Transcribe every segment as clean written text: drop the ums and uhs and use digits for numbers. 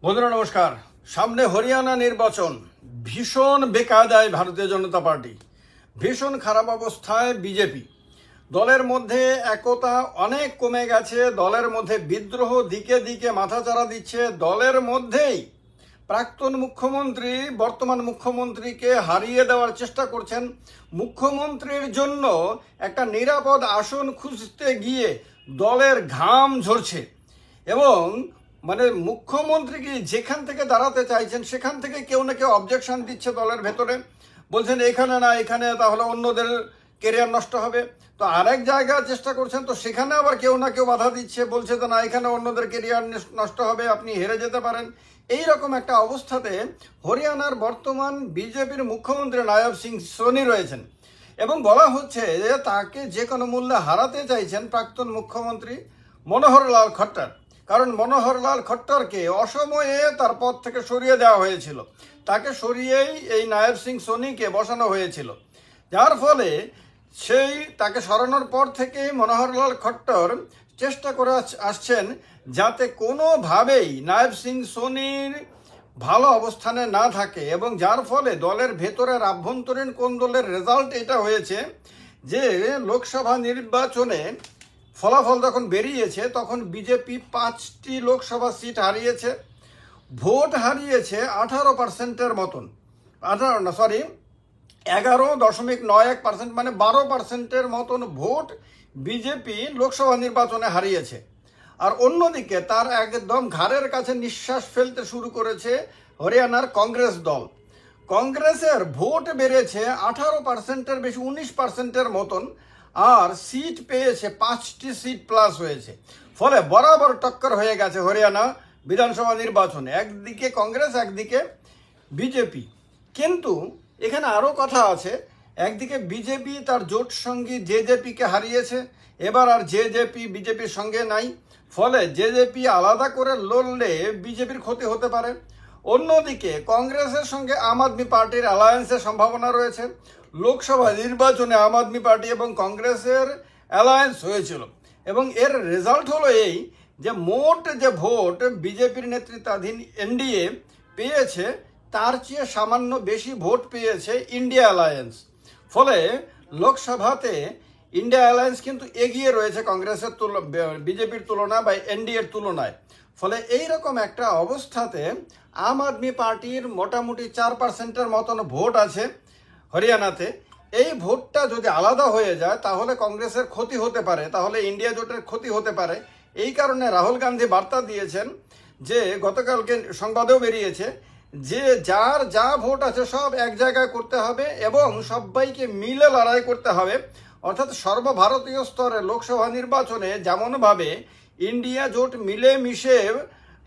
বন্ধুরা নমস্কার। সামনে হরিয়ানা নির্বাচন, ভীষণ বেকায়দায় ভারতীয় জনতা পার্টি, ভীষণ খারাপ অবস্থায় বিজেপি। দলের মধ্যে একতা অনেক কমে গেছে, দলের মধ্যে বিদ্রোহ দিকে দিকে মাথাচাড়া দিচ্ছে। দলের মধ্যেই প্রাক্তন মুখ্যমন্ত্রী বর্তমান মুখ্যমন্ত্রীকে হারিয়ে দেওয়ার চেষ্টা করছেন। মুখ্যমন্ত্রীর জন্য একটা নিরাপদ আসন খুঁজতে গিয়ে দলের ঘাম ঝরছে এবং মুখ্যমন্ত্রীকে যেখান থেকে দাঁড়াতে চাইছেন সেখান থেকে কেউ না কেউ অবজেকশন দিচ্ছে দলের ভেতরে, বলছেন এখানে না, এখানে তাহলে অন্যদের কেরিয়ার নষ্ট হবে। তো আরেক জায়গায় চেষ্টা করছেন, তো সেখানে আবার কেউ না কেউ বাধা দিচ্ছে, বলছে তো না, এখানে অন্যদের কেরিয়ার নষ্ট হবে, আপনি হেরে যেতে পারেন। এই রকম একটা অবস্থাতে হরিয়ানার বর্তমান বিজেপির মুখ্যমন্ত্রী নায়ব সিং সোনি রয়েছেন এবং বলা হচ্ছে যে তাকে যে কোনো মূল্যে হারাতে চাইছেন প্রাক্তন মুখ্যমন্ত্রী মনোহর লাল খট্টর। কারণ মনোহর লাল খট্টরকে অসময়ে তার পদ থেকে সরিয়ে দেওয়া হয়েছিল, তাকে সরিয়েই এই নায়ব সিং সোনিকে বসানো হয়েছিল, যার ফলে তাকে সরানোর পর থেকেই মনোহর লাল খট্টর চেষ্টা করে আসছেন যাতে কোনোভাবেই নায়ব সিং সোনির ভালো অবস্থানে না থাকে। এবং যার ফলে দলের ভেতরের আভ্যন্তরীণ কোন্দলের রেজাল্ট এটা হয়েছে যে লোকসভা নির্বাচনে ফলাফল যখন বেরিয়েছে তখন বিজেপি 5টি লোকসভা সিট হারিয়েছে, ভোট হারিয়েছে 18%-এর মতন, 11.91%, মানে 12%-এর মতন ভোট বিজেপি লোকসভা নির্বাচনে হারিয়েছে। আর অন্যদিকে তার একদম ঘাড়ের কাছে নিঃশ্বাস ফেলতে শুরু করেছে হরিয়ানার কংগ্রেস দল। কংগ্রেসের ভোট বেড়েছে 18%-এর বেশি, 19%-এর মতন, আর সিট পেয়েছে 5টি সিট প্লাস হয়েছে। ফলে বরাবর টক্কর হয়ে গেছে হরিয়ানা বিধানসভা নির্বাচনে, একদিকে কংগ্রেস একদিকে বিজেপি। কিন্তু এখানে আরও কথা আছে, একদিকে বিজেপি তার জোট সঙ্গী জেজেপিকে হারিয়েছে, এবার আর জেজেপি বিজেপির সঙ্গে নাই, ফলে জেজেপি আলাদা করে লড়লে বিজেপির ক্ষতি হতে পারে। অন্যদিকে কংগ্রেসের সঙ্গে আম আদমি পার্টির অ্যালায়েন্সের সম্ভাবনা রয়েছে। লোকসভা নির্বাচনে আম আদমি পার্টি এবং কংগ্রেসের অ্যালায়েন্স হয়েছিল এবং এর রেজাল্ট হলো এই যে মোট যে ভোট বিজেপির নেতৃত্বাধীন এনডিএ পেয়েছে তার চেয়ে সামান্য বেশি ভোট পেয়েছে ইন্ডিয়া অ্যালায়েন্স। ফলে লোকসভাতে ইন্ডিয়া অ্যালায়েন্স কিন্তু এগিয়ে রয়েছে কংগ্রেসের বিজেপির তুলনায় বা এনডিএর তুলনায়। ফলে এই রকম একটা অবস্থাতে আম আদমি পার্টির মোটামুটি 4%-এর মতন ভোট আছে হরিয়ানাতে। এই ভোটটা যদি আলাদা হয়ে যায় তাহলে কংগ্রেসের ক্ষতি হতে পারে, তাহলে ইন্ডিয়া জোটের ক্ষতি হতে পারে। এই কারণে রাহুল গান্ধী বার্তা দিয়েছেন যে গতকালকে সংবাদেও বেরিয়েছে যে যার যা ভোট আছে সব এক জায়গায় করতে হবে এবং সবাইকে মিলে লড়াই করতে হবে। অর্থাৎ সর্বভারতীয় স্তরে লোকসভা নির্বাচনে যেমনভাবে ইন্ডিয়া জোট মিলে মিশে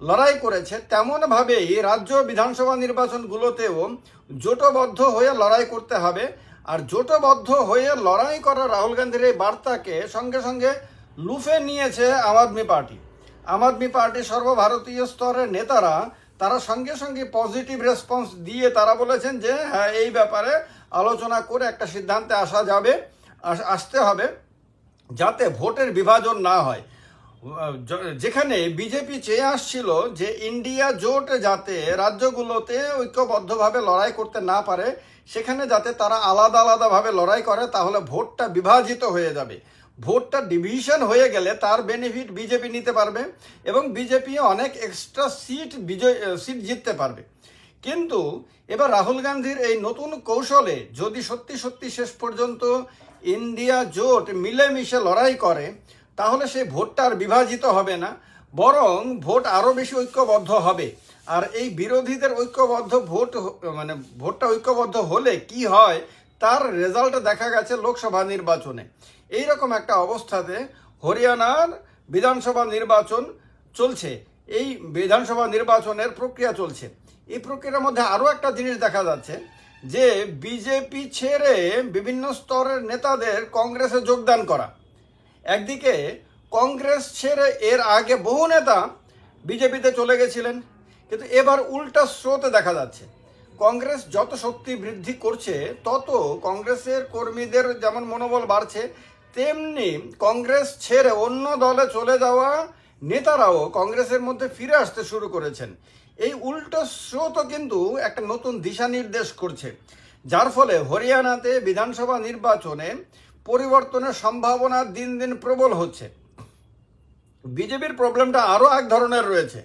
লড়াই করেছে তেমনভাবেই রাজ্য বিধানসভা নির্বাচনগুলোতেও জোটবদ্ধ হয়ে লড়াই করতে হবে। আর জোটবদ্ধ হয়ে লড়াই করা রাহুল গান্ধীর এই বার্তাকে সঙ্গে সঙ্গে লুফে নিয়েছে আম আদমি পার্টি। আম আদমি পার্টির সর্বভারতীয় স্তরের নেতারা তারা সঙ্গে সঙ্গে পজিটিভ রেসপন্স দিয়ে তারা বলেছেন যে হ্যাঁ, এই ব্যাপারে আলোচনা করে একটা সিদ্ধান্তে আসতে হবে যাতে ভোটের বিভাজন না হয়। যেখানে বিজেপি চেয়ে আসছিল যে ইন্ডিয়া জোট যাতে রাজ্যগুলোতে ঐক্যবদ্ধভাবে লড়াই করতে না পারে, সেখানে যাতে তারা আলাদা আলাদাভাবে লড়াই করে, তাহলে ভোটটা বিভাজিত হয়ে যাবে। ভোটটা ডিভিশন হয়ে গেলে তার বেনিফিট বিজেপি নিতে পারবে এবং বিজেপি অনেক এক্সট্রা সিট জিততে পারবে। কিন্তু এবার রাহুল গান্ধীর এই নতুন কৌশলে যদি সত্যি সত্যি শেষ পর্যন্ত ইন্ডিয়া জোট মিলেমিশে লড়াই করে তাহলে সেই ভোটটা আর বিভাজিত হবে না, বরং ভোট আরও বেশি ঐক্যবদ্ধ হবে। আর এই বিরোধীদের ঐক্যবদ্ধ ভোটটা ঐক্যবদ্ধ হলে কি হয় তার রেজাল্ট দেখা গেছে লোকসভা নির্বাচনে। এই রকম একটা অবস্থাতে হরিয়ানার বিধানসভা নির্বাচন চলছে, এই বিধানসভা নির্বাচনের প্রক্রিয়া চলছে। এই প্রক্রিয়ার মধ্যে আরও একটা জিনিস দেখা যাচ্ছে যে বিজেপি ছেড়ে বিভিন্ন স্তরের নেতাদের কংগ্রেসে যোগদান করা। একদিকে কংগ্রেস ছেড়ে এর আগে বহু নেতা বিজেপিতে চলে গেছিলেন, কিন্তু এবার উল্টা স্রোতে দেখা যাচ্ছে। কংগ্রেস যত শক্তি বৃদ্ধি করছে তত কংগ্রেসের কর্মীদের যেমন মনোবল বাড়ছে, তেমনি কংগ্রেস ছেড়ে অন্য দলে চলে যাওয়া নেতারাও কংগ্রেসের মধ্যে ফিরে আসতে শুরু করেছেন। এই উল্টো স্রোত কিন্তু একটা নতুন দিশা নির্দেশ করছে, যার ফলে হরিয়ানাতে বিধানসভা নির্বাচনে পরিবর্তনের সম্ভাবনা দিন দিন প্রবল হচ্ছে। বিজেপির প্রবলেমটা আরও এক ধরনের রয়েছে।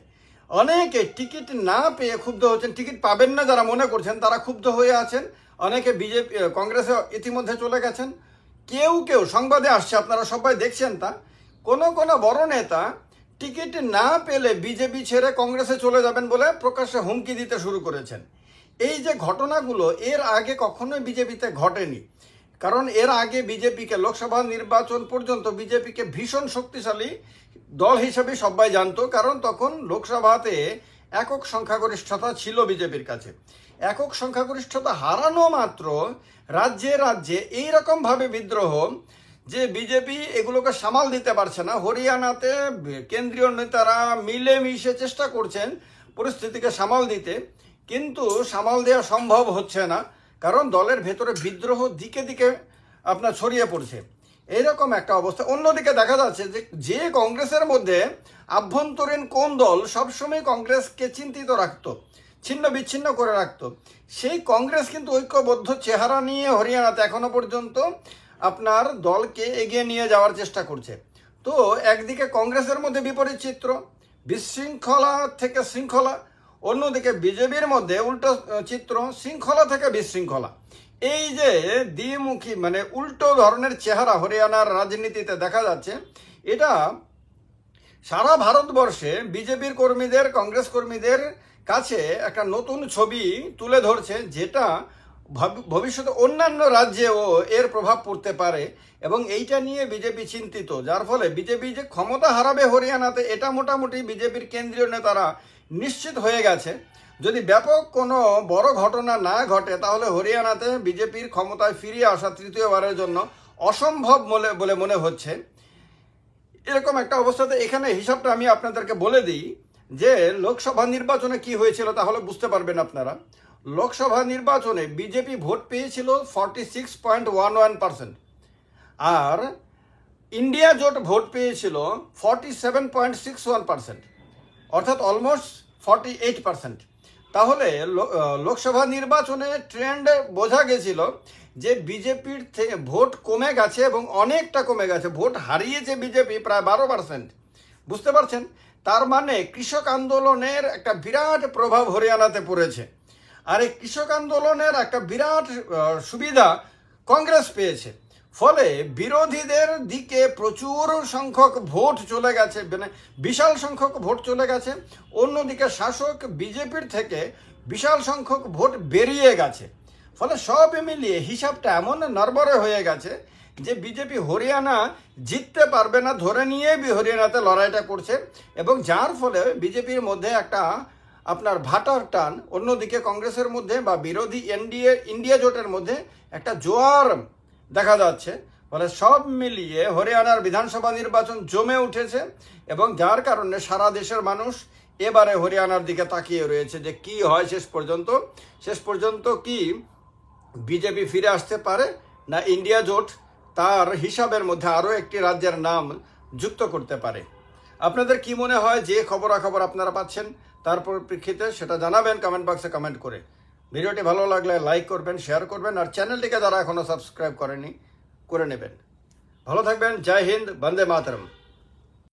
অনেকে টিকিট না পেয়ে ক্ষুব্ধ হচ্ছেন, টিকিট পাবেন না যারা মনে করছেন তারা ক্ষুব্ধ হয়ে আছেন। অনেকে কংগ্রেসে ইতিমধ্যে চলে গেছেন। কেউ কেউ সংবাদে আসছে, আপনারা সবাই দেখছেন তা, কোনো বড় নেতা টিকিট না পেলে বিজেপি ছেড়ে কংগ্রেসে চলে যাবেন বলে প্রকাশ্যে হুমকি দিতে শুরু করেছেন। এই যে ঘটনাগুলো এর আগে কখনোই বিজেপিতে ঘটেনি, কারণ এর আগে বিজেপিকে লোকসভা নির্বাচন পর্যন্ত বিজেপিকে ভীষণ শক্তিশালী দল হিসেবে সবাই জানতো, কারণ তখন লোকসভাতে একক সংখ্যাগরিষ্ঠতা ছিল বিজেপির কাছে। একক সংখ্যাগরিষ্ঠতা হারানো মাত্র রাজ্যে রাজ্যে এইরকমভাবে বিদ্রোহ যে বিজেপি এগুলোকে সামাল দিতে পারছে না। হরিয়ানাতে কেন্দ্রীয় নেতারা মিলেমিশে চেষ্টা করছেন পরিস্থিতিকে সামাল দিতে, কিন্তু সামাল দেওয়া সম্ভব হচ্ছে না, কারণ দলের ভেতরে বিদ্রোহ দিকে দিকে আপনার ছড়িয়ে পড়ছে। এইরকম একটা অবস্থা। অন্যদিকে দেখা যাচ্ছে যে কংগ্রেসের মধ্যে আভ্যন্তরীণ কোন দল সবসময় কংগ্রেসকে চিন্তিত রাখতো, ছিন্ন বিচ্ছিন্ন করে রাখতো, সেই কংগ্রেস কিন্তু ঐক্যবদ্ধ চেহারা নিয়ে হরিয়ানাতে এখনো পর্যন্ত আপনার দলকে এগিয়ে নিয়ে যাওয়ার চেষ্টা করছে। তো একদিকে কংগ্রেসের মধ্যে বিপরীত চিত্র, বিশৃঙ্খলা থেকে শৃঙ্খলা, অন্যদিকে বিজেপির মধ্যে উল্টো চিত্র, শৃঙ্খলা থেকে বিশৃঙ্খলা। এই যে দ্বিমুখী মানে উল্টো ধরনের চেহারা হরিয়ানার রাজনীতিতে দেখা যাচ্ছে, এটা সারা ভারতবর্ষে বিজেপির কর্মীদের, কংগ্রেস কর্মীদের কাছে একটা নতুন ছবি তুলে ধরছে, যেটা ভবিষ্যতে অন্যান্য রাজ্যেও এর প্রভাব পড়তে পারে, এবং এইটা নিয়ে বিজেপি চিন্তিত। যার ফলে বিজেপি যে ক্ষমতা হারাবে হরিয়ানাতে, এটা মোটামুটি বিজেপির কেন্দ্রীয় নেতারা নিশ্চিত হয়ে গেছে। যদি ব্যাপক কোনো বড় ঘটনা না ঘটে, তাহলে হরিয়ানাতে বিজেপির ক্ষমতায় ফিরিয়ে আসা তৃতীয়বারের জন্য অসম্ভব বলে মনে হচ্ছে। এরকম একটা অবস্থাতে এখানে হিসাবটা আমি আপনাদেরকে বলে দিই যে লোকসভা নির্বাচনে কি হয়েছিল, তাহলে বুঝতে পারবেন আপনারা। লোকসভা নির্বাচনে বিজেপি ভোট পেয়েছিল 46.11%, আর ইন্ডিয়া জোট ভোট পেয়েছিল 47.61%, অর্থাৎ অলমোস্ট 48%। তাহলে লোকসভা নির্বাচনে ট্রেন্ড বোঝা গেছিল যে বিজেপির ভোট কমে গেছে, এবং অনেকটা কমে গেছে। ভোট হারিয়েছে বিজেপি প্রায় 12%, বুঝতে পারছেন? তার মানে কৃষক আন্দোলনের একটা বিরাট প্রভাব হরিয়ানাতে পড়েছে, আর এই কৃষক আন্দোলনের একটা বিরাট সুবিধা কংগ্রেস পেয়েছে। ফলে বিরোধীদের দিকে প্রচুর সংখ্যক ভোট চলে গেছে, মানে বিশাল সংখ্যক ভোট চলে গেছে। অন্যদিকে শাসক বিজেপির থেকে বিশাল সংখ্যক ভোট বেরিয়ে গেছে। ফলে সব মিলিয়ে হিসাবটা এমন নড়বড়ে হয়ে গেছে যে বিজেপি হরিয়ানা জিততে পারবে না ধরে নিয়ে হরিয়ানাতে লড়াইটা করছে, এবং যার ফলে বিজেপির মধ্যে একটা আপনার ভাটার টান, অন্যদিকে কংগ্রেসের মধ্যে বা বিরোধী ইন্ডিয়া জোটের মধ্যে একটা জোয়ার দেখা যাচ্ছে। ফলে সব মিলিয়ে হরিয়ানার বিধানসভা নির্বাচন জমে উঠেছে, এবং যার কারণে সারা দেশের মানুষ এবারে হরিয়ানার দিকে তাকিয়ে রয়েছে যে কি হয় শেষ পর্যন্ত কি বিজেপি ফিরে আসতে পারে, না ইন্ডিয়া জোট তার হিসাবের মধ্যে আরও একটি রাজ্যের নাম যুক্ত করতে পারে। আপনাদের কি মনে হয়, যে খবরাখবর আপনারা পাচ্ছেন তার পরিপ্রেক্ষিতে সেটা জানাবেন কমেন্ট বক্সে কমেন্ট করে। ভিডিওটি ভালো লাগলে লাইক করবেন, শেয়ার করবেন, আর চ্যানেলটিকে যারা এখনও সাবস্ক্রাইব করেনি করে নেবেন। ভালো থাকবেন। জয় হিন্দ, বন্দে মাতরম।